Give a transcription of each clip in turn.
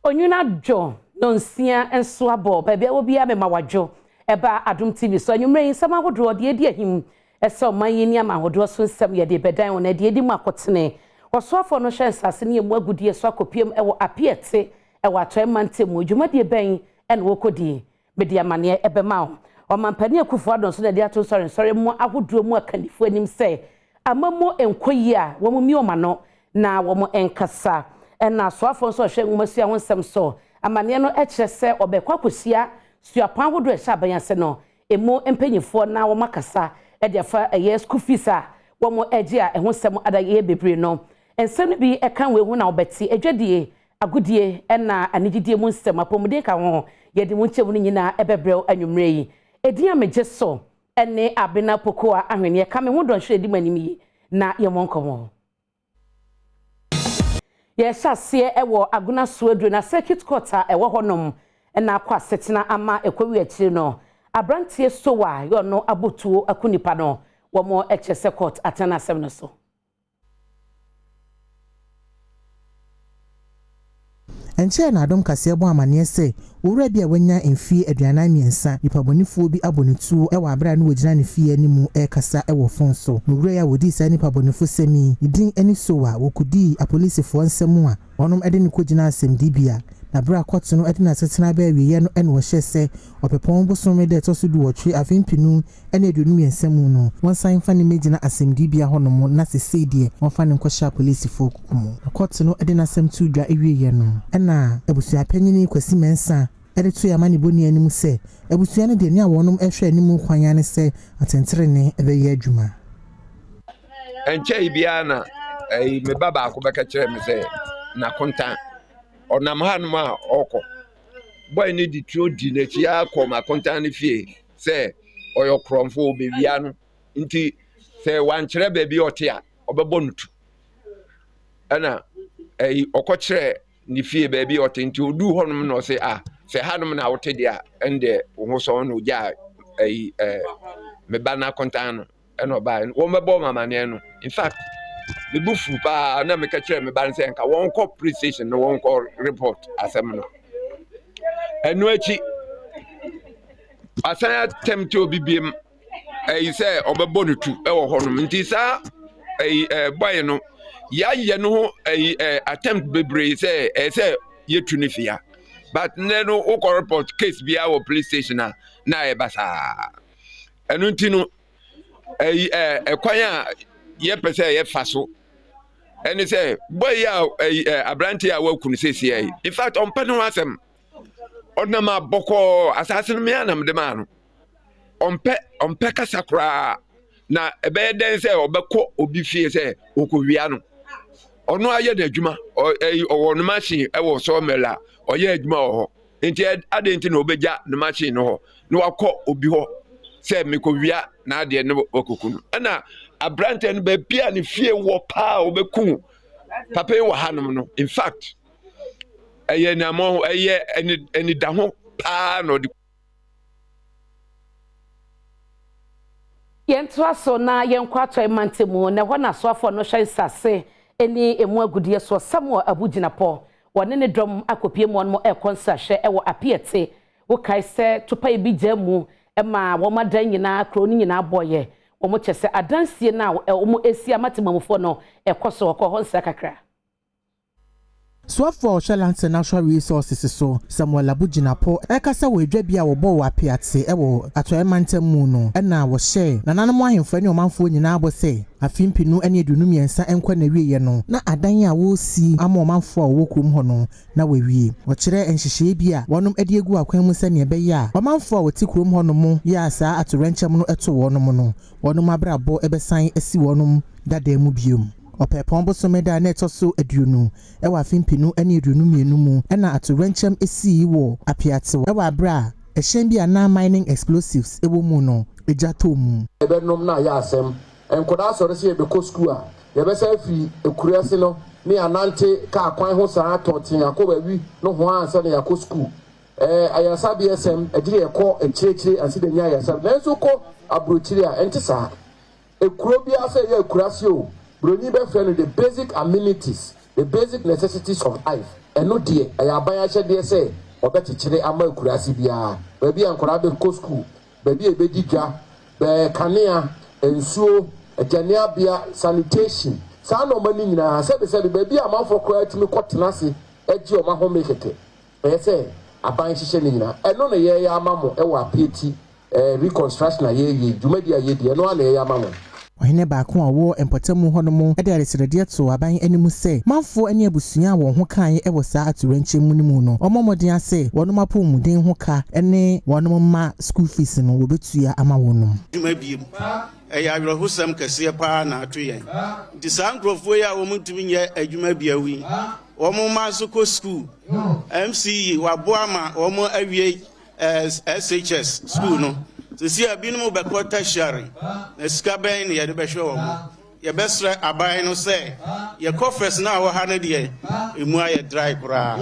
Onyuna jo nonsia enso abo bebia obi a mema wajo eba Adom TV so anwumre nsama hodro de edi ahim eso manyeni ama hodro so nsam ye de bedan wona de edi makotene osoafo no hye nsase ne emu agudie so akopiem ewo apiete ewo atoemantemu dwumade ben en wokodi media mane ebema o mampani akufo adon so de ato sorry mu ahodro mu akanifo anim se amamo enkoyi a wo mu mi omano na wo mu enkasa na soafo so hwe nwumasia ho nsem so amane no ekye se obekwa kosia suapan hodo ehya abayase no emu empanyifo na wo makasa edefa eye school fees a wo mu eje a ho nsem adaye bebre no ensem bi ekan we hu na obeti edwadie agudie na anigidie mu nsem apomuden ka ho yedi mu nchemu nyina ebebrel anwumre yi edin amegye so ene abena pokoa ahwene ka me ho donhwe edi manimi na yemonkomo yes asie ewo aguna suadru na circuit court a ewo honom na akwa setina ama ekwawi akire no abrantie sowa yo no abotuo akunipa no wo mo ekese court atana asem no so enche na Adom kase ebo amane se owura bia wanya emfie aduana miensa nipabonifo bi abonitu ewo abra no wogina ne fie animu ekasa ewo fonso owura ya wodi sa nipabonifo semi idin eni sowa wokudi apolisifo nsemu a onom ede ne kogina asem dibia na bra kwot no ede na setena ba wiye no ene wo hye se opepon bosome de to so du wotwe afimpinu ene aduanu miensemu no wonsan fa ne megina asem dibia honom na sesede wonfa ne nkosha polisifo kukumu kwot no ede na asem tudwa ewiye no na ebusua panyini kwasi mensa ede to yamani boni anim se ebusua ne de ne awonum ehwe anim kwanya ne se atentere ne ebe ye adwuma enche bia na me baba akobeka kire me se na kontan onam hanum a oko boy ne di tro di na chi akoma kontan ne fie se oyo kromfo bewia no nti se wan kire ba bi ote a obebo nutu ana okokire ni fie baby otinti odu honum no se se hanum na wote dia ende wo so no ja me bana kontan no eno ba wo mebo mamane no in fact me bufu pa na me ka kire me ban se nka won ko precision no won ko report asem no eno achi asaya temti obibiem se obebo no tu e wo honum nti sa boy no ya ye no attempt bebre say yetu ni fia but neno o report case bia wo police station na e basa enu ntino kwan a ye pese ye faso eni say boy ya abranti a wakunu sesi ai in fact on panu asem onama boko assassin me anam de ma no on pe kasakra na ebe den say obekọ obi fie say okowia no ono aye na adwuma o no machine e wo so mela oye adwuma ho enti adenti na obeja no machine no ho na wakọ obi ho se mekowia na ade ne okokunu na abrante no ba bia ne fie wo pa obeku papa wo hanom no in fact eye na mo eye eni da ho pa no di yento aso na yenkwa atoemantemu na hona soafo no hye nsase eni emu agudie so Samuel Abuginapo wone ne dom akopiem won mo ekonsa hye ewo apiete wo kai se topa ebi jamu ema wo madan nyina kroni nyina boye wo mo chese adansie na wo mo esi amatemamufo no ekoso wo ko honsa kakra Swafo Shalance Natural Resources so Samuel Abuginapo ekasa we dwabia wo bo wa piate ewo atoemantemu no na wo hye na nanamo ahemfo ne omanfo nyina abo se afimpinu ene adunu miensa enkwa na wiye no na adan a wo si ama omanfo a wo krom ho no na we wie wo kire enhyehye bia wonom ade egu akwan mu se ne be ya omanfo a wo ti krom ho no mu ya sa atorenchem no eto wonom no wonom abrabo ebesan esi wonom dada mu biom opepon bosome da na etoso aduonu ewa fimpinu ene aduonu mienu mu na atorenchem esi wo apiate ewa abra ehyen bia na mining explosives ewo mu no ejato mu ebenom na ya asem enkoda soro se ebeko school a yebesa fi ekuriase no ne anante ka kwan ho saa tontin akoba wi no ho ansa ne yakọ school ayasa BSM ejire ekọ echirechi ansi de nya ayasa nanso ko abrochire a enti saa ekuro bia se ye ekurase o broni be friend the basic amenities the basic necessities of life. And no dear, I abayasha dear say, or better chile ama kurasi bia, baby and korabe ko school, baby a bedija, be kania, and so a jania bia sanitation. Sano money na said baby a man for quiet me quatinasi, edge of my homemaker. I say, a buying shishenina, and no ye amamo, ewa pity, reconstruction a ye, Jumedia ye, no one ye amamo. Ohene baako a wo empotemu hɔ no mu de aresrede to aban animu sɛ manfo ani abusua wɔ ho kan e wɔ saa aturenche mu ni mu no ɔmɔmɔden ase wɔnom apɔmuden ho ka ne wɔnom ma school fees no wɔbetua ama wɔnom dwuma biem ɛyɛ awerɛhosɛm kɛseɛ paa na ato yɛn nti saa nkurɔfoɔ yi a wɔmntumi nyɛ adwuma biawi wɔn ma so kɔ school MCE waboa ma wɔn awie SHS school no sisi abinum bɛkɔ tertiary na sika bɛn ne yɛde bɛhwɛ wɔn yɛbɛsrɛ aban no sɛ yɛkɔ first na wɔ ha no deɛ emu ayɛ dry koraa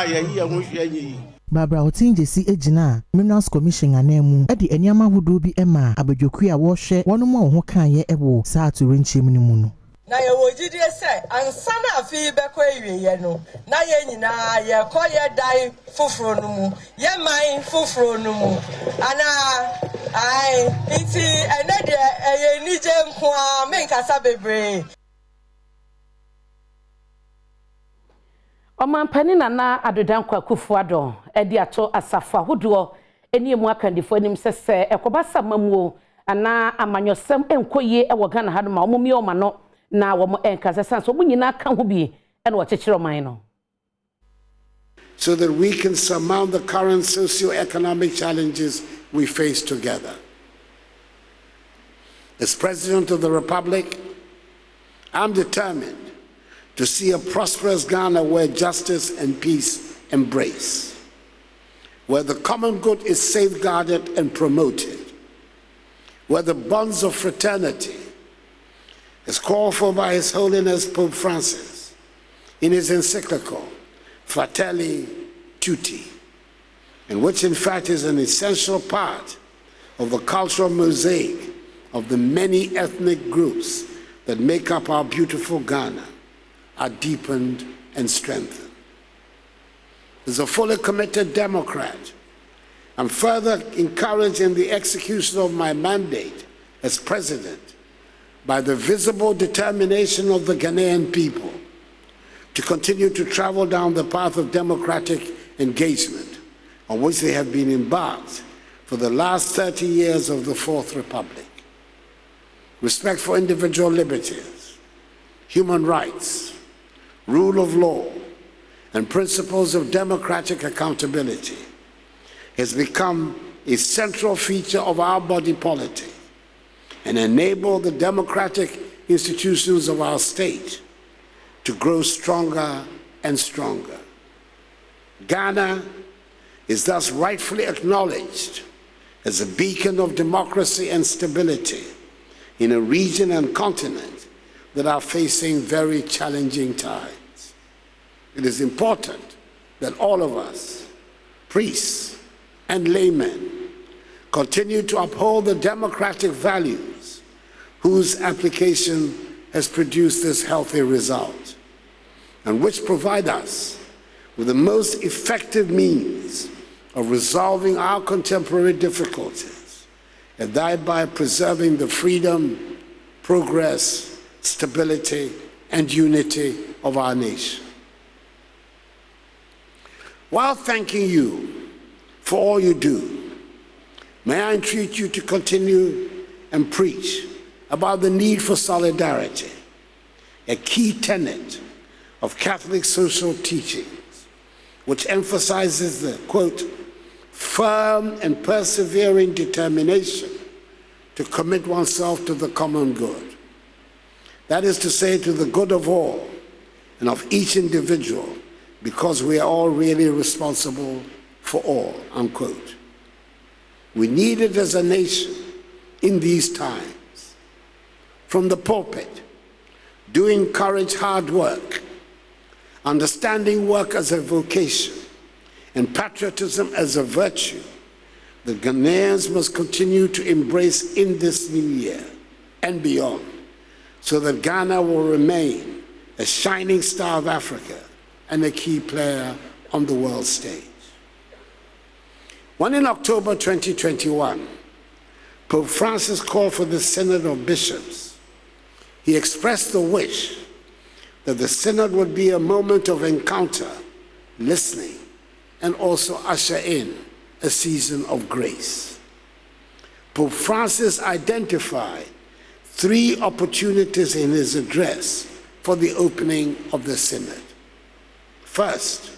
yɛyi yɛn ho hwɛ yi Barbara Otinjesi ejina Minerals Commission anemu e de eniama hodo bi ema abadwoku a wo hwe wonom a ho kan ye ewo saa aturenche mu mu no na ye wojidie se ansa na afi beko ewiye no na ye nyina ye ko ye dai foforo no mu ye man foforo no mu ana ai iti ene de ye nije nko a menkasa bebre Omampani na adodan kwa Kufuado edi ato asafa hodo eniemu akandifo nim sese ekobasa mamuo ana amanyosem enkoye ewo Ghana hadoma omumi oma no na wo enkasa sanso munyina ka ho bi ene wo chechiro man no so that we can surmount the current socio-economic challenges we face together. As President of the Republic, I'm determined to see a prosperous Ghana where justice and peace embrace, where the common good is safeguarded and promoted, where the bonds of fraternity, as called for by His Holiness Pope Francis in his encyclical Fratelli Tutti, and which in fact is an essential part of the cultural mosaic of the many ethnic groups that make up our beautiful Ghana, are deepened and strengthened. As a fully committed Democrat, I'm further encouraged in the execution of my mandate as President by the visible determination of the Ghanaian people to continue to travel down the path of democratic engagement on which they have been embarked for the last 30 years of the Fourth Republic. Respect for individual liberties, human rights, rule of law, and principles of democratic accountability has become a central feature of our body politic and enable the democratic institutions of our state to grow stronger and stronger. Ghana is thus rightfully acknowledged as a beacon of democracy and stability in a region and continent that are facing very challenging times. It is important that all of us, priests and laymen, continue to uphold the democratic values whose application has produced this healthy result, and which provide us with the most effective means of resolving our contemporary difficulties, and thereby preserving the freedom, progress, stability, and unity of our nation. While thanking you for all you do, may I entreat you to continue and preach about the need for solidarity, a key tenet of Catholic social teachings, which emphasizes the, quote, firm and persevering determination to commit oneself to the common good. That is to say, to the good of all and of each individual, because we are all really responsible for all, unquote. We need it as a nation in these times. From the pulpit, do encourage hard work, understanding work as a vocation, and patriotism as a virtue that Ghanaians must continue to embrace in this new year and beyond, so that Ghana will remain a shining star of Africa and a key player on the world stage. When in October 2021, Pope Francis called for the Synod of Bishops, he expressed the wish that the Synod would be a moment of encounter, listening, and also usher in a season of grace. Pope Francis identified 3 opportunities in his address for the opening of the Synod. First,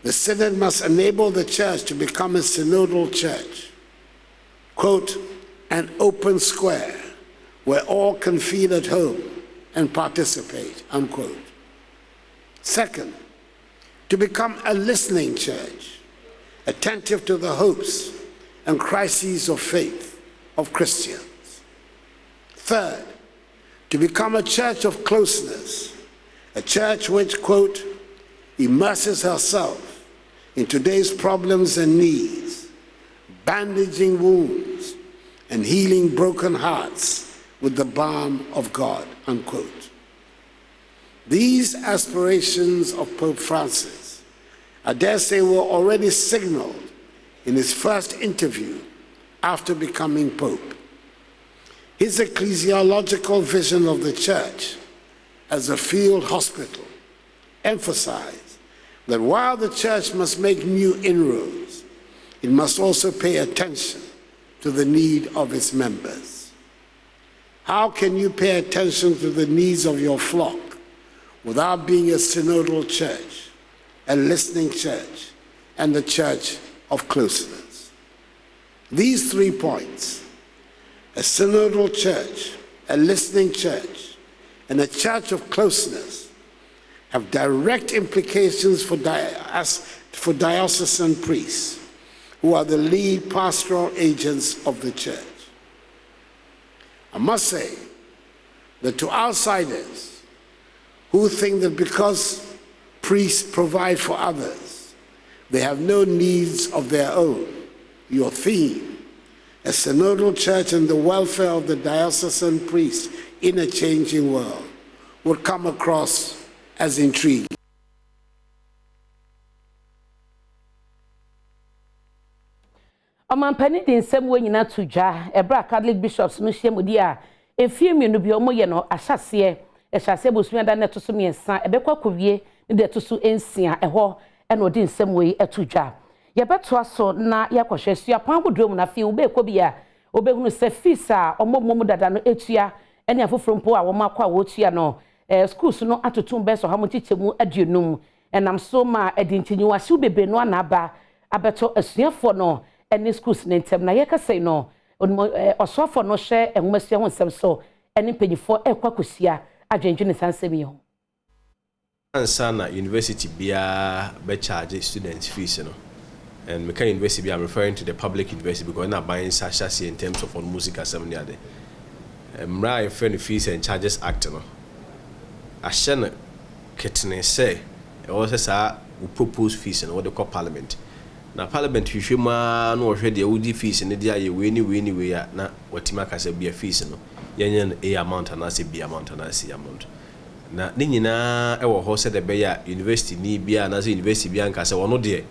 the Synod must enable the Church to become a synodal church, quote, an open square where all can feel at home and participate, unquote. Second, to become a listening church, attentive to the hopes and crises of faith of Christians. Third, to become a church of closeness, a church which, quote, immerses herself in today's problems and needs, bandaging wounds and healing broken hearts with the balm of God, unquote. These aspirations of Pope Francis, I dare say, were already signaled in his first interview after becoming Pope. His ecclesiological vision of the Church as a field hospital emphasized that while the Church must make new inroads, it must also pay attention to the need of its members. How can you pay attention to the needs of your flock without being a synodal church, a listening church, and a church of closeness? These 3 points, a synodal church, a listening church, and a church of closeness, have direct implications for diocesan priests, who are the lead pastoral agents of the Church. I must say that to outsiders who think that because priests provide for others, they have no needs of their own, your theme, a synodal church and the welfare of the diocesan priests in a changing world, would come across as intriguing. Omampani di nsem wo nyina to dwa ebra Catholic bishops no hyiamudi a efie mienu bi omo ye no ahyase bosua da neto so miensa ebekwa kowie ne de to so ensia eho e no di nsem wo yi eto dwa ye beto aso na yakohwe sua pan godro mu na fie wo be ko bi a obehunu se fees a omo dada no etua ene afoforo mpo a wo makwa wo tua no schools no atotum beso ha mo tichemu aduonum enam so ma edintinyi wase bebre no anaba abeto asuafo no ene schools nentem na yekasei no osofo no hye enwomasua ho nsem so ene panyifo ekwakosia adwendwene sansem yi ho Ansana university bia be charge students fees no, and Mecca University I'm referring to the public university because na buying sashasi in terms of on music assembly ade mra friend fees and charges act no ahye ketene say e wo say we propose fees and what they call parliament na parliament hwehwema no hwe de wudi fees ne dia ye we ni ya na watima ka say bia fees no yenye a amount and say b amount and say amount na ne nyina e wo ho se de be ya university ni bia na say university bia nka say wono de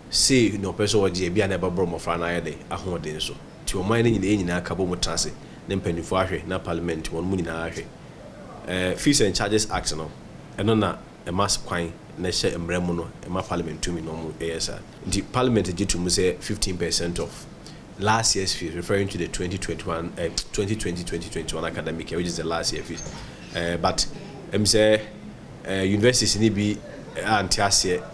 say no person wo de bia na babro mo fra na ye de ahoden so ti o man ne nyina aka bo mo trase ne mpanifo ahwe na parliament won mu nyina ahwe fees and charges act no eno na e mass kwan na hye emremu no e ma parliament to me no mu esa the parliament to mu say 15% of last year's fees, referring to the 2020-2021 academic year, which is the last year fees. But say universities need be anti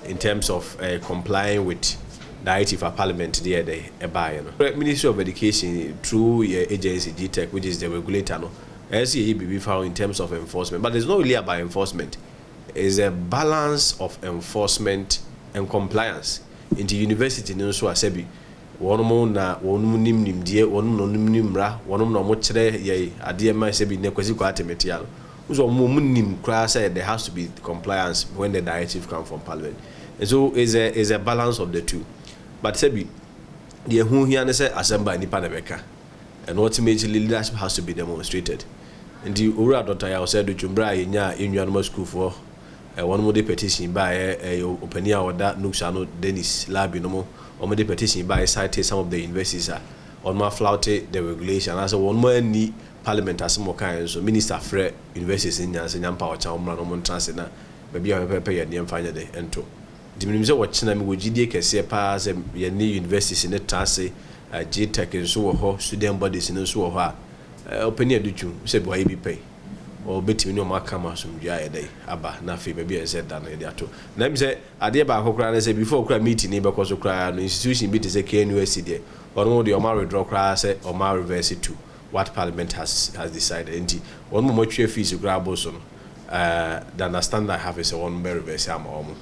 in terms of complying with the IT for Parliament. They buy. Ministry of Education through your agency GTech, which is the regulator, no, LCE be found in terms of enforcement. But it's not really about enforcement. It's a balance of enforcement and compliance. In the university, no so asebi. One na one nim die one no nim ra one no mo kire ye ade ma se bi ne kwasi kwa atemetial so mo nim kra say there has to be compliance when the directive come from parliament, and so is a balance of the two. But say bi the hu hia ne say assembly nipa na beka, and ultimately leadership has to be demonstrated. nti owura Dr. ya said dwumbra yenya ennuanoma school for one more petition by openia oda nuksano Dennis Labi no mo one more petition by cite some of the universities on my flouted the regulation as one more ni parliament as more kind so minister Fred universities in Yansan power cha omra no mo trans na baby a pepe ye dem fanya de ento diminimze wo chena mi wogidie kese pa se ye ni universities in trans J-Tech nso wo ho student bodies nso wo ho a openia dutu se bo bi pay o betimi no makama somdua ye dey aba na fe baby e said that no dey ato na mi se ade ba akokra na se before okra meeting ni be koso kra no institution bi te se KNUST there ono de o ma withdraw kra se o ma reverse to what parliament has decided enti one mo twa fees kra bo so no the understand I have is a one reverse am omo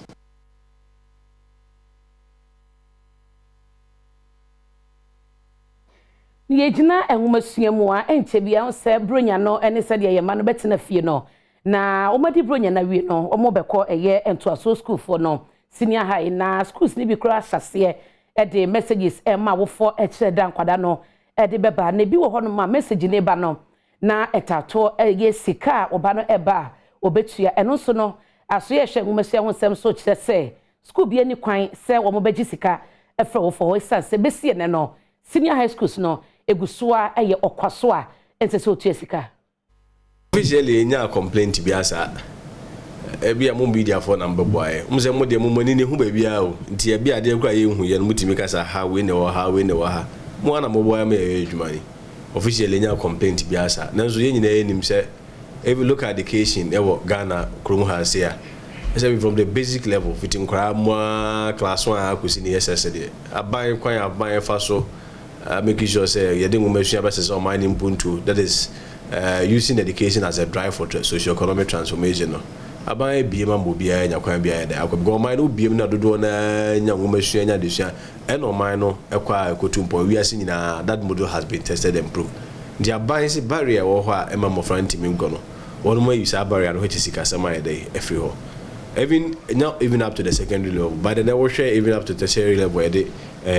ni yegyina enwomasuamu a enche bia on se bronya no ene se de yema no betena fie no na omadi bronya na wie no omo beko eye entoaso school for no senior high na schools ni bi kura hyase e de messages e ma wo for e kire dan kwada no e de beba na bi wo ho no ma message ne ba no na etato eye sika oba no eba obetua eno so no aso ye hwe enwomasua ho sem so kire se school bi ani kwan se wo mo beji sika e fra wo for ho se besie ne no senior high schools no egusua eye okwaso a ensese otu esika officially nya complaint bi asa e mo media for number boy umse mo de mo mani ne hu ba bia o nti e bia de kra ye hu ye no mutimi kasa ha we ne wo ha mo ana mo boy ma ye adwumani officially nya complaint bi asa nanzo ye nyina enim se if you look at education e wo Ghana krom ha se a from the basic level fitting kra mo class 1 akusi ne SS de aban kwan aban fa so making sure say you didn't mention about on mining punto that is using education as a drive for socio-economic transformation no aban biem am bia nya kwan bia da akọ mine no biem na dodo na nya ngomasua nya desua e no mine no ekwa ekotumpo we are nyina that model has been tested and proved the aban is barrier wo ho a ema mo franti mi nko no one more use barrier no which is kasama e dey every ho even up to the secondary level but then we share even up to tertiary level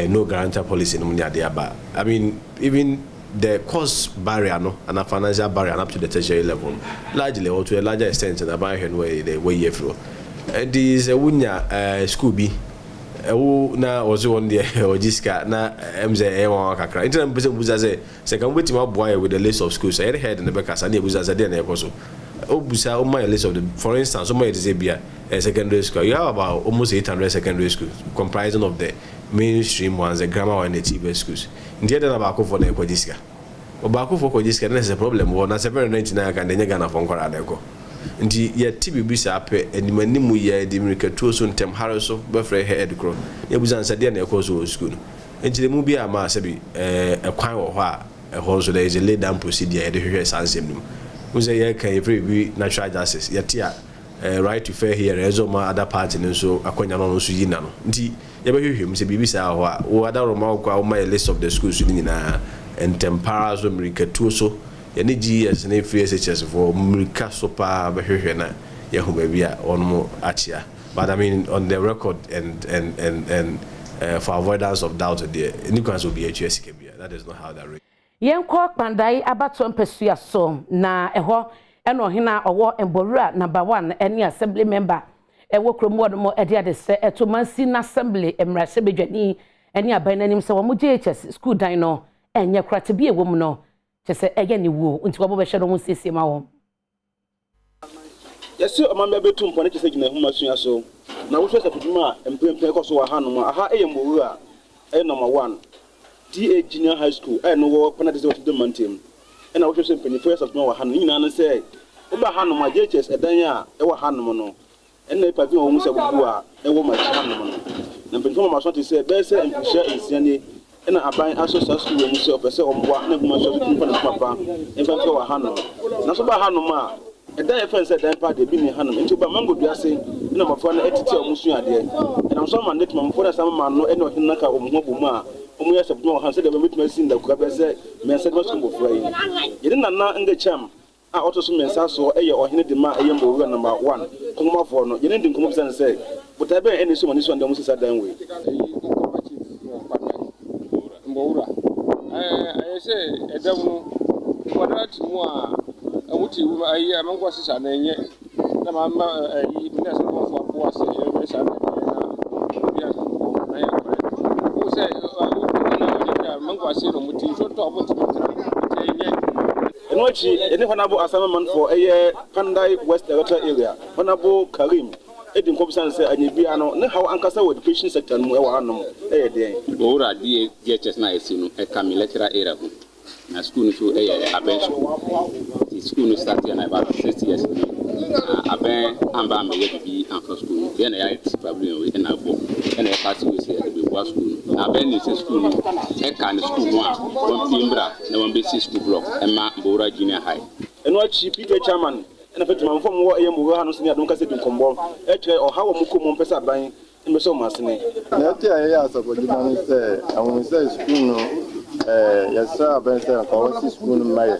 no guarantor policy no nya there but I mean even the cost barrier no and a financial barrier up to the tertiary level largely or to a larger extent and about where they way you flow this wunya school bi na also on the ojiska na mze e1 kakra internet person buza say can wait my boy with the list of schools I heard in the back as na buza say there na ekoso obusa o my list of the for instance o my dey bia secondary school you have about almost 800 secondary schools comprising of the mainstream ones the grammar and native schools ndiye na ba for na ekojiska obaako for ekojiska na is a problem wo na 799 kan denye Ghana for nkora na eko nti ye tibi bisa ape animanimu ye di mirikatu so ntem hare so befre head kro ye buza nsade na eko so school nti le mu bia ma sabi ekwan wo ho a ho so there is a lay down procedure ye de hwehwe sansem nim uze ye kan every be natural justice ye tia right to fair here ezo ma other party nso akonya no so yina no nti ye be hwehwe mu se bibisa ho a wo ada roma kwa ma list of the schools ni na ntem para so mirikatu so any GS and free SHS for Murika Sopa Bahena Yahu Bia on more Achia. But I mean on the record and for avoidance of doubt the Nicholas will be HSK. That is not how that reads. Yenko Pandai Abaton Pesuya so na eho eno hina owo emborua number 1 any assembly member e wokro mo edia de se to mansi na assembly emrase bedwani any abananim se wo mo GHS school dan no enye krate bi ewom no chese ege ni wo nti wo be hwe no siesie ma wo yesi o ma be tum pone chese gina huma sua so na wo hwe se puduma empempe ko so wa ha no ma aha eye mowu a e number 1 DA junior high school e no wo pana de the mountain e na wo hwe se mpanyefo yesa so wa ha no nyina no se wo ba ha no ma JHS edan a e wa ha no no e na ipa bi wo mu se bubu a e wo ma ha no no na mpanyefo ma so te se be se mpisha ensiane ena aban aso sa school wo mu se opese omboa na buma so so tumfa na papa emfa fe wa ha no na so ba ha no ma edan e fense dan pa de bi ni ha no nti ba mango duase ena mafo na etiti omusu ade ena so ma net ma mfo da sama ma no ena ohin naka omuho bomu a omu ya sabdu wa han se de ba metuma sin da ku ba se men se so mbo fra yi yede nana nga cham a oto so men sa so eye ohin de ma eye mbo wura number 1 kuma fo no yede ndin kuma bisa se buta be eni so mani so ndam sisa dan we Mbora I say edamu kwadrat mu a wuti ayi amango sisa na enye na mama ayi na so for boa se e sa na ya na ya ko se na mango asiro muti so to obo ti enye enochi ene honorable assignment for Pandai West Delta area honorable Karim edin komsan se anyebia no ne how ankasa education sector no e wa hanom den ora die GHS na esi no e kam lecturer area ho na school so abenso the school start na about 6 years aben amba me bi anfa school ye na ya problem we na bo na e pass we say be boa school na ben ni school e kan school ho a won pimbra na won be school block e ma bora junior high enochi PJ chairman na fetu mfom wo eyemu ha no se ni Adom kase bi kombo e tre o ha wo muko mo mpesa ban mbe so masene na ti aye asapo juma ni se awon se school no yasa ben se ko si school no mai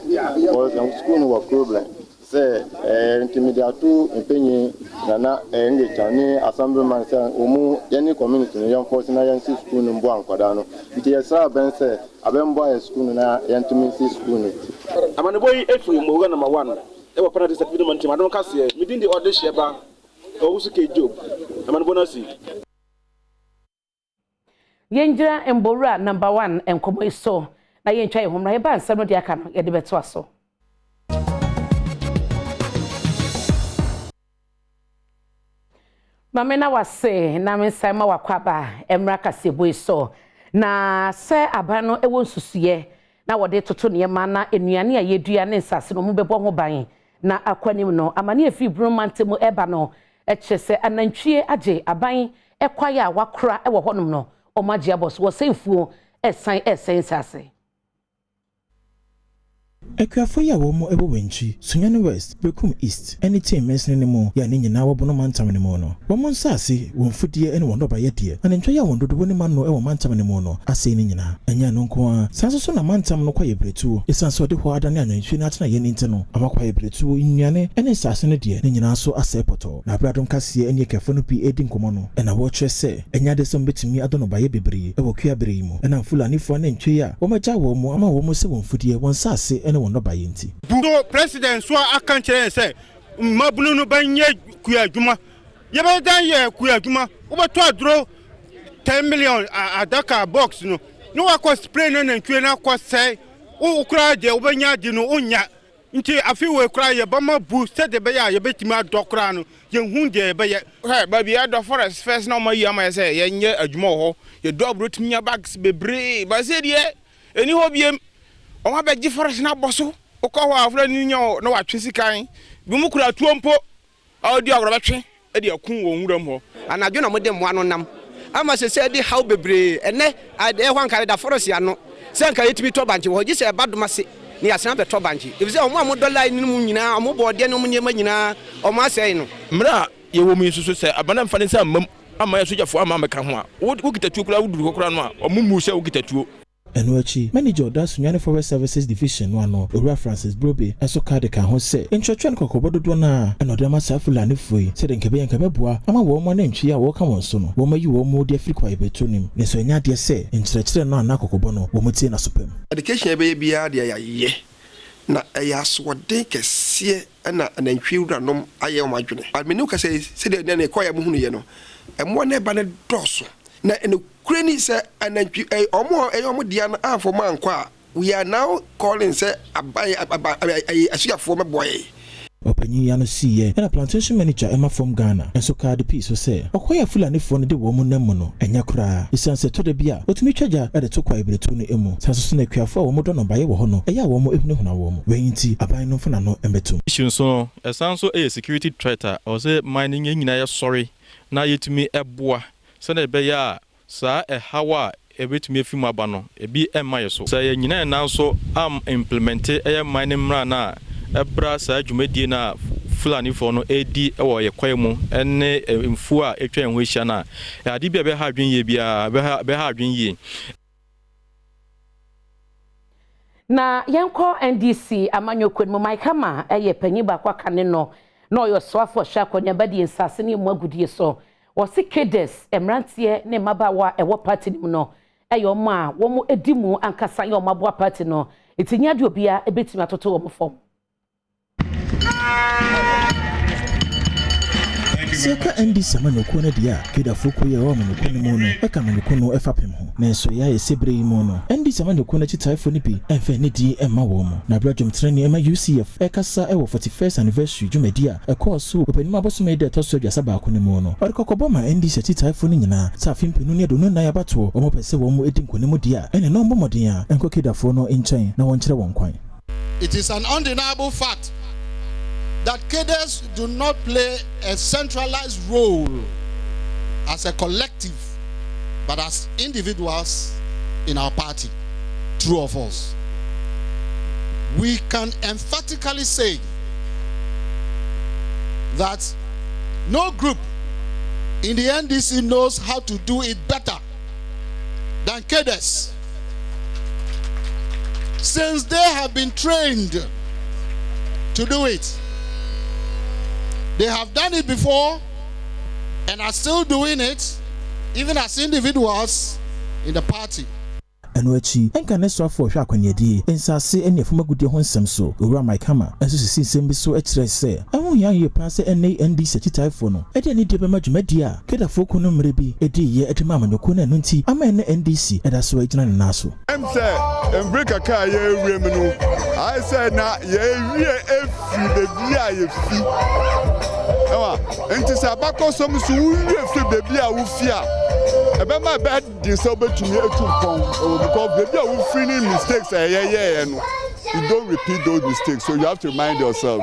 ko school no wa problem se intimidatu empenyi na nge chani assemblyman se omu yani community no yon force na yan si school no mbo ankwada no nti yasa ben se abembo ya school na yan tumi si school no amane boy efri mo ga number 1 e wa pana disappointment man team Adom kase midin the order sheba o wusu ke job amane bonasi yenjira embora number 1 enkomo iso na yentwa ye homra ye ba nsam no de aka no ye de beto aso mamena wase na mensama wakwaba emra kasebo iso na se abano ewo nsusuye na wode toto ne ma na enuane a yedua ne nsase no mu bebo ho ban na akwanim no amane efi bromantemo eba no echese anantwie age aban ekwaya wakora ewo honom no omagie abos wo senfuo esan sase Ekwafo ya wo mo ebo wenchi Sunyane West Bekum East anytime mesne ne mo ya ne nyina wo bono mantam ne mo no wo mo nsase wo mfudie ene wo ndoba yedie na ntwa ya wo ndodo ne man no e wo mantam ne mo no ase ne nyina anya no nko a sanso so na mantam no kwa yebretuo esanso de ho ada ne anantwi na atena ye ne nte no amakwa yebretuo nnuane ene nsase ne de ne nyina so ase poto na Adom kase ene kefo no pi edi nkomo no ena wo kyerese enya de so betimi adono ba ye bebre e wo kua bre mu ena fulani fo na ntwe ya wo maja wo mo ama wo mo se wo mfudie wo nsase ene no bayenti so president so akan chere say mabunu no banye kuya djuma ye ba dan ye kuya djuma wo ba to adro 10 million adaka box no wa ko spray na ntwe na ko say wo kura de wo banya de no onya nti afi we kura ye ba mabu se de be ya ye betimi adokura no ye hu de be ye ba bia do forest first na mayi ama say ye nye adwuma ho ye do abrotimi bags bebre ba se de eni ho biem o ma be forest na boso o ko wa afra ni nya no wa twesi kan bi mu kura tuompo a odi agro betwe e de akun wo nwuram ho anadwo na mo de mo anu nam ama se de how bebre ene e hwan kare da forest ya no se nka yetimi to banche ho gise badoma se ni asena be to banche e se o mo dollar ni mu nyina o mo bode no mu nyema nyina o ma sei no mra ye wo mu susu se abana mfa ne se amam ama ya sojafo ama meka ho a wo kitatuo kura wuduru kura no a o mu mu se wo kitatuo Enuachi manager da Sunyane Forest Services Division no ano Owura Francis Brobe enso card ka ho se ntwetwe no kokobododo na enodema safula foi se de nkebe bua ama wo mo na ntwi a wo ka won so no wo mayi wo mo de Afrika ibetonim ne so nya de se nkyerɛkyerɛ no na kokobo no wo motie na sopem education ebe bia de ya ye na ya swode kese na anantwi wuranom aye o madwene amenu ka se de na ekoya mo hunu ye no emo na ba ne doso na ene kurani se anantwi omo dia na afo man kwa we are now calling say abai asuafo meboy opanyi ya no siye na plantation manager Emma from Ghana enso card piece so say okoya fulani fo no de wo mu nam no enya kura isanse to de bia otumi twaja e de to kwa ibretu no emu sanso so na kuafo wo mo do no baye wo ho no eya wo mo ehunu huna wo mo weyinti aban no fona no embetum issue so esanso e security threat o say mining nyina ya sorry na yetumi eboa so na be ya sa hawa ebetumi afimu aba no ebi emaye so sa ye nyina na so am implement mining mra na ebra sa dwumadie na fulani fo no edi ewo ye kwemu ene mfu a etwa enho hia na ade bia be ha adwen ye bia be ha adwen ye na yenko NDC amanyokwen mo maikama eye panyi ba kwa kane no na oyo swafo hwa nya badi nsase ne mu agudie so wose kedes emrantie ne mabawa ewo party ni no eyo ma wo mo edimu ankasa ye o maboa party no etinya de obia ebetimi atoto wo mo fom Seka endi samanyoko na dia keda foko ye wa manyoko ne mu no eka manyoko no efapem ho na so ya ye sebre yi mu no endi samanyoko na chitaifo ni bi enfe ne di emma wo mu na brajum treni ema UCF ekasa ewo 41st anniversary jumedia ekoso openima bosome de toso dwasa ba ko ne mu no orikokobo ma endi se chitaifo ni nyina sa fimpenu ne do no na ya bato omo pese wo mu edi nkone mu dia ene no mbomodin a enko kedafo no enchen na won kire won kwan. It is an undeniable fact that cadres do not play a centralized role as a collective, but as individuals in our party. True of us. We can emphatically say that no group in the NDC knows how to do it better than cadres, since they have been trained to do it. They have done it before and are still doing it, even as individuals in the party. Enuachi enka ne so afọ hwa akwanedi ensase ene fuma gudi ho nsem so owura maikama enso sisi nsem bi so ekire se ehun ya ye pa se ene ndi sekitaifo no ede ni de bema dwumadi a kedafo ko no mre bi edi ye edema amanyoko na enu nti ama ene NDC eda so agina ne naso emse embreka ka ye ewrem no I said na ye wie efi de bia ye fi ewa enti sa bakosom so wie fi de bia wo fi a ebe ma bad din so betumi etumpon because baby are freeing mistakes no you don't repeat those mistakes, so you have to remind yourself.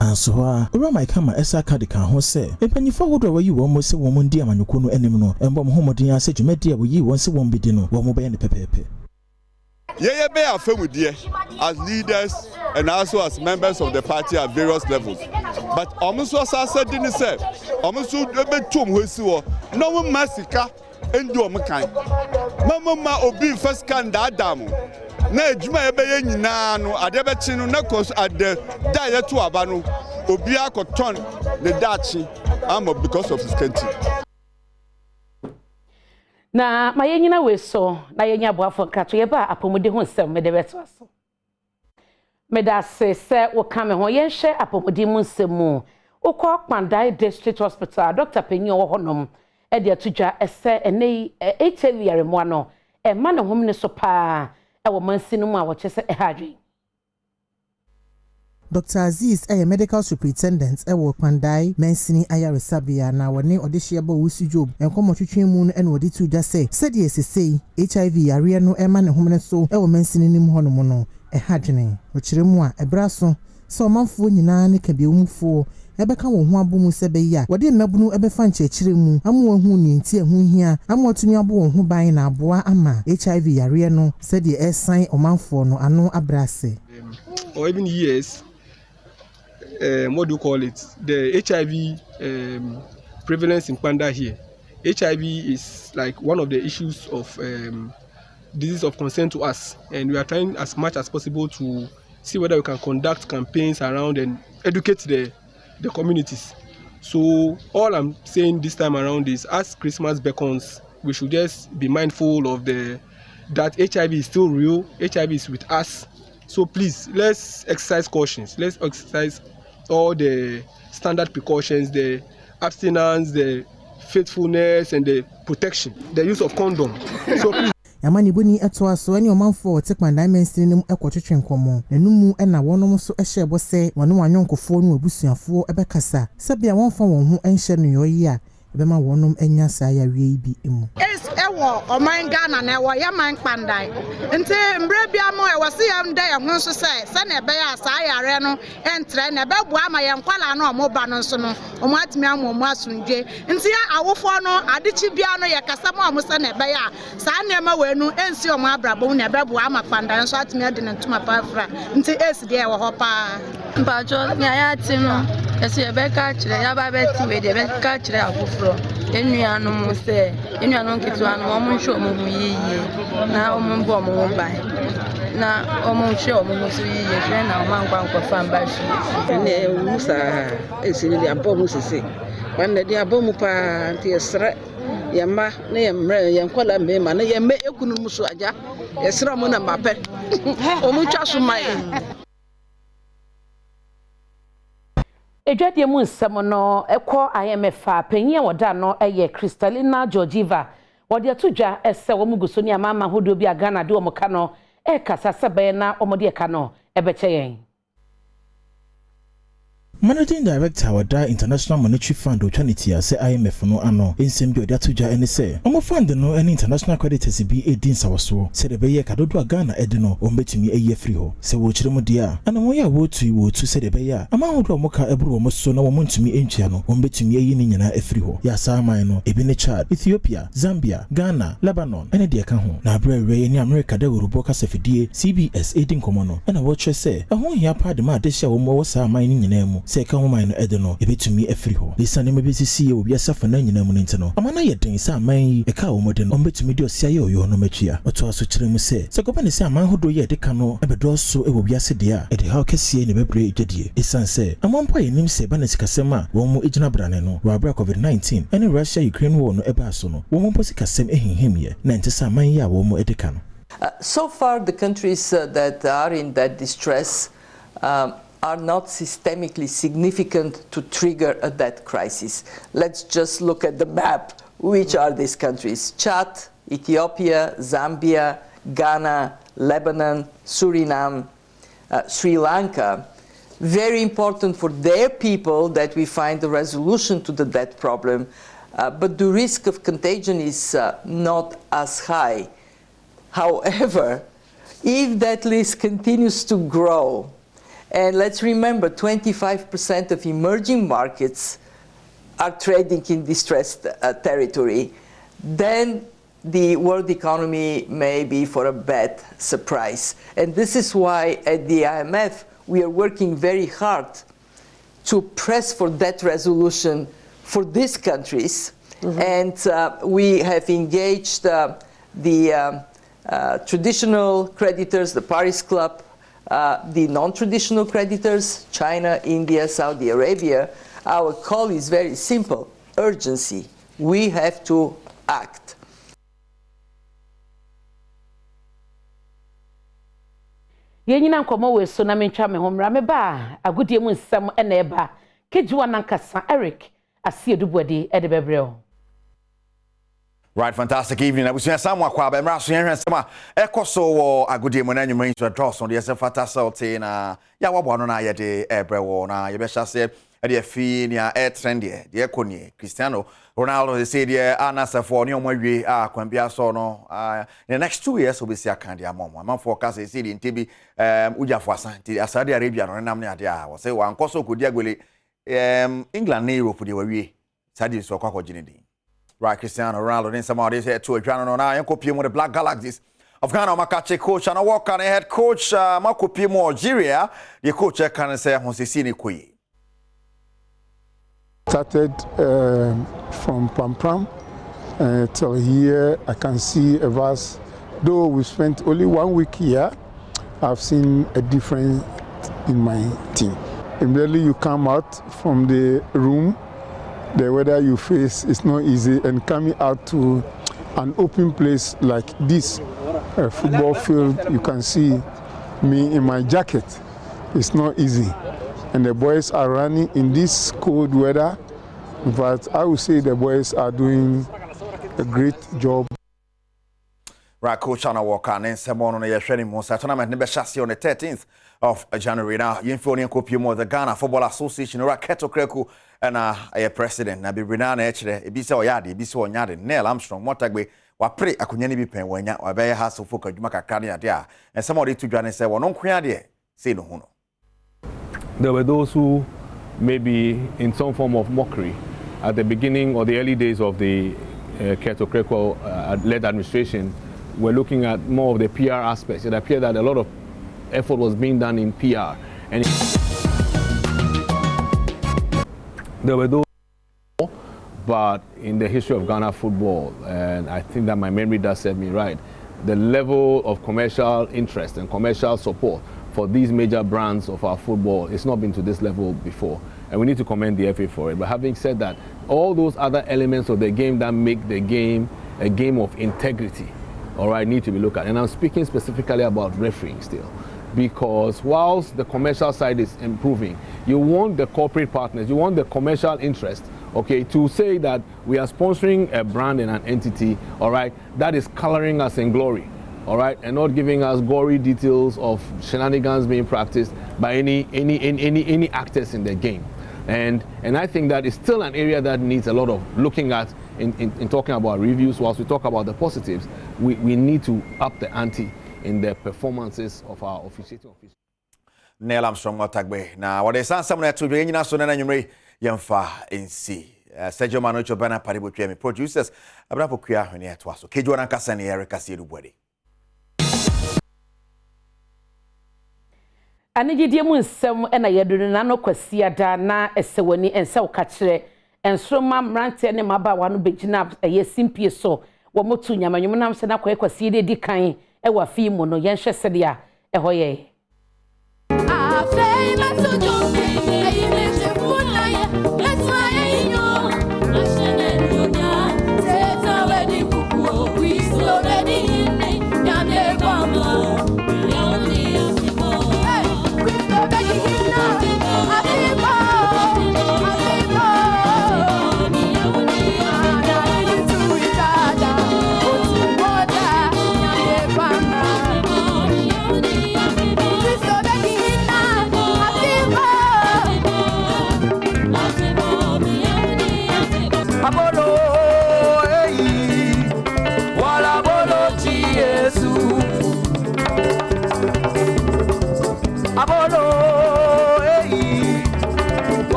And so owura maikama esa kadi kan ho se empanyifo wodo wayi wo mo se wo mo ndi amanyoko no enim no embom homodin ase dwumadi a woyi won se won bidi no wo mo be ne pepepe Yeye be afemudie as leaders and also as members of the party at various levels. But omuso sasa dini se omuso betum hosi wo no mo masika endi omukan mama obi first can da adamu na ejuma ebe ye nyina no ade be chi no na cause ade da ye to aba no obi akoton the dachi am because of his country. Na mayenyina we so na yenya boafo kato ye ba apomode ho nsem me de beto aso meda se wo kame ho ye hye apomode mu nsem mu ukọ Pandai District Hospital Dr. Penyo wo honom e de atudwa ese ene HIV yaremo no e ma ne hom ne so pa e wo mansinu mu a wo chese e hadwe. Dr. Aziz medical superintendent ewo Pandai Mensini Ayaresabia na wone odehye ba wusu job enkomo twetwen mu no ene odi tudwa se de esesei HIV yare no ema ne hom ne so ewo Mensini nim hono no e hadwene o kiremu a ebraso se omanfo nyina ne kabiomfo ebeka wo ho abomu se be ya wode mmabunu ebefa nchechire mu amu hu ni nti ehu hia amu otumi abo wo ho ban na aboa ama HIV yare no se de esan omanfo no ano abrase or even years what do you call it, the HIV prevalence in Panda here. HIV is like one of the issues of disease of concern to us, and we are trying as much as possible to see whether we can conduct campaigns around and educate the communities. So all I'm saying this time around is, as Christmas beckons, we should just be mindful of that HIV is still real. HIV is with us. So please, let's exercise cautions. Let's exercise all the standard precautions, the abstinence, the faithfulness, and the protection, the use of condom. So please. Yamani buni eto aso ani omanfo te Pandai Mensini nim ekotwetwe nkomo enum na wonom so ehye bo se wonu anyonkofo nu abusuafo ebekasa sebia wonfa won ho enhye no yoyi a ebema wonom enya sa ya wie bi emu ewo oman Ghana na ewo yaman Pandai nti mbre bia mo ewo se yam da ye ho so se na ebe ya sa yare no entre na ebe bu ama ye nkwala no omoba no so no omo atimi amomo asundwe nti ya awofo no adechi bia no ye kasa mo omo se na ebe ya sa na ema wenu ensi omo abrabo na ebe bu ama Pandai so atimi ade ntuma pa fra nti esi de ewo ho pa mpajo nya ya ti no esi ebe ka kire ya ba beti we de ebe ka kire afoforo enuanu se enuanu kitu anu omo nhwe omo yiye na omo mbo omo ban na omo nhwe omo so yiye hwe na omo ankwa nkwa mba hwe ne musa esini de abo musese banda de abo mu pa nti esra yamma na yemre yenkwala me ma na yemme ekunu muso aja esra mo na mape omo twa so mai. Edwadie mu nsɛm no ekɔ IMF a panyin wɔda no ɛyɛ Kristalina Georgieva wɔde atodwa ɛsɛ wɔn guso ne amama hodo bi Ghana de wɔn ka no ɛkasa sɛbɛn na wɔn de ka no ɛbɛkyɛ yɛn. Managing Director wada International Monetary Fund Otwanity say IMF no ano ensem bi odatoja ene say omo fund no any international creditors bi edin sawoso say de beye kadodo Ghana ede no ombetumi eye free ho say wo kyerem dia ana mo ya wotu say de beye ama hodo omo ka eburu omo so na wo ntumi entua no ombetumi eye ni nyina afri ho ya saman no ebi ne Chad, Ethiopia, Zambia, Ghana, Lebanon ene de ka ho na abrɛwɛ ni America de Urubo kasafidie CBS edin komo no na wo kyerɛ say ɛho hia pa de ma de hia wo mo wo saman ni nyina mu say ka woman no edeno ebetumi afri ho lisa ne mebesisi obi asafa na nyina mu ntino amana ye den sa aman yi e ka wo modeno ombetumi de osia ye oyo no matua oto aso kyerɛ mu se goba ne se aman hodo ye de ka no ebedo so e obi ase de a e de ha kɛsie ne bebre edwadie esan se amampa ye nim se ba na sikasɛm a wo mu egyina brane no wa bra COVID-19 ene Russia Ukraine war no eba so no wo mu posikasɛm ehinhim ye na ntse sa aman yi a wo mu edeka no. So far the countries that are in that distress are not systemically significant to trigger a debt crisis. Let's just look at the map. Which are these countries? Chad, Ethiopia, Zambia, Ghana, Lebanon, Suriname, Sri Lanka. Very important for their people that we find a resolution to the debt problem, but the risk of contagion is not as high. However, if that list continues to grow, and let's remember, 25% of emerging markets are trading in distressed territory, then the world economy may be for a bad surprise. And this is why at the IMF we are working very hard to press for debt resolution for these countries. And we have engaged the traditional creditors, the Paris Club, the non-traditional creditors, China, India, Saudi Arabia. Our call is very simple: urgency. We have to act. Yenyina nkomo we so na mentwa me ho mra me ba agudie mu nsem na eba kejuwa nankasa Eric Asiedubuade ede bebreo. Right, fantastic evening. We see some kwa be mra so yen sama ekoso wo agudie mu na nyuma into draws on the SFata Salty na ya wabo no na ye de ebrewo na ye be hyase e de afi ni a trend de ekoni Cristiano Ronaldo they say de anasafo ne omwawie a kwambia so no in the next 2 years we see akan de amom man forecast say de ntebi ujafo asanti Saudi Arabia no nam ne ade a wo say wan koso kodi agwele England na Europe de wawie Saudi so kwa kogine din. Right, Cristiano Ronaldo in some of these head to a channel now. Yanko with the Black Galaxies of Ghana. Makache coach and a walk on head coach Marco Pimo Algeria. The coach can say Honsisini Kui. Started from Pram till here. I can see a vast. Though we spent only 1 week here, I've seen a difference in my team. Immediately you come out from the room, the weather you face is not easy, and coming out to an open place like this, a football field, you can see me in my jacket. It's not easy. And the boys are running in this cold weather, but I would say the boys are doing a great job. Right, coach Anna Walker and Samon on the training monster tournament number chassis on the 13th of January. Now, Yinfoni Kopimo, the Ghana Football Association, Raketo Kreku, and a president, Nabi Brinan Echere, Ibiso Yadi, Ibiso Yadi, Neil Armstrong, Motagwe, Wapre, Akunyani Bipen, when ya, Wabaya has to focus Jumaka Kania there. And somebody to join and say, well, no Kuya, say no Huno. There were those who, maybe in some form of mockery, at the beginning or the early days of the Keto Kreku-led administration, we're looking at more of the PR aspects. It appeared that a lot of effort was being done in PR. And there were those, but in the history of Ghana football, and I think that my memory does serve me right, the level of commercial interest and commercial support for these major brands of our football, it's not been to this level before. And we need to commend the FA for it. But having said that, all those other elements of the game that make the game a game of integrity, all right, need to be looked at. And I'm speaking specifically about refereeing still. because whilst the commercial side is improving, you want the corporate partners, you want the commercial interest, okay, to say that we are sponsoring a brand and an entity, all right, that is coloring us in glory, all right, and not giving us gory details of shenanigans being practiced by any actors in the game. And I think that is still an area that needs a lot of looking at in talking about reviews. Whilst we talk about the positives, we need to up the ante in the performances of our officiating officials. Neil Armstrong Otagbe. Now, what is someone to be in us on an enumerate Yamfa in C. Sergio Manocho Bana Paribu producers, Abrapo Kia, and yet was okay. Joanna Cassani, Erica Sidu. Anigi deɛ mu nsɛm na yɛduru na no kwasia da na ɛsɛwani ɛnsa wo kachire ensroma mrante ne mabawa no begina ɛyɛ simpie so wo motu nyamanwum nam sɛ na kwasia de di kan ɛwɔ afi mu no yɛnhwɛ sɛde a ɛhɔ yɛ afei maso jombi ɛyi me shefu na ye letwa yinyo ashene nyonya teta wedi kuku we so ready nyame kwama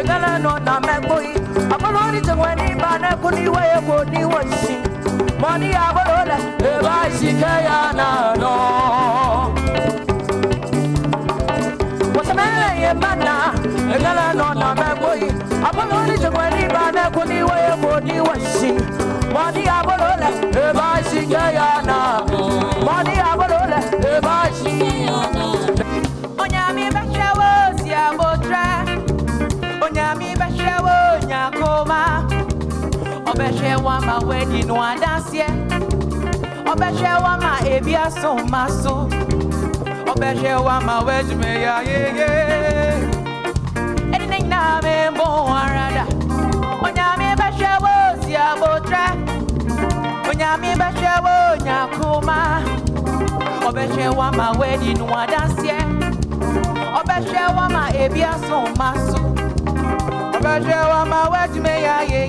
Egala no na meboy abolori jengwani bana kuni waye koni washi moni abolola e ba shikaya na no wasamela ye bana egala no na meboy abolori jengwani bana kuni waye koni washi moni abolola e ba shikaya na moni abolola e ba shikaya na onyami bechawo si abotra Onyami beshewo nyakoma Obeshewa ma wedi no adansie Obeshewa ma ebiaso maso Obeshewa ma wedi me ya ye Eni na me bo arada Onyami beshewo si abotra Onyami beshewo nyakoma Obeshewa ma wedi no adansie Obeshewa ma ebiaso maso Obeshewa ma wedi me ya ye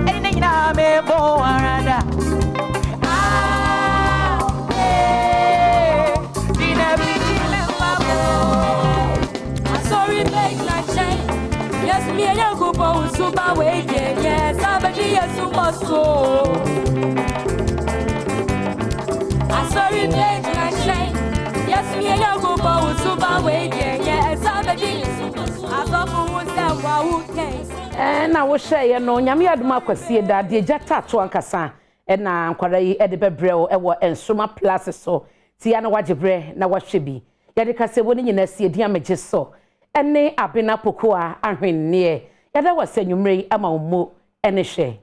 Eni na me bo arada Dina biti me mabo Sorry make na change Yes me ya go bo super way yes abaji yes so Sorry make na change Yes me ya go bo super way yes abaji na wo hye no nyame adom akwasie da de jata to ankasa na nkwara yi de bebreo ewo ensoma plus so tia na wagebre na wahwe bi yade kasebo ni nyina sie dia megye so ene abena pokoa ahwenne yada wasanwumrei ama wo mo ene hwe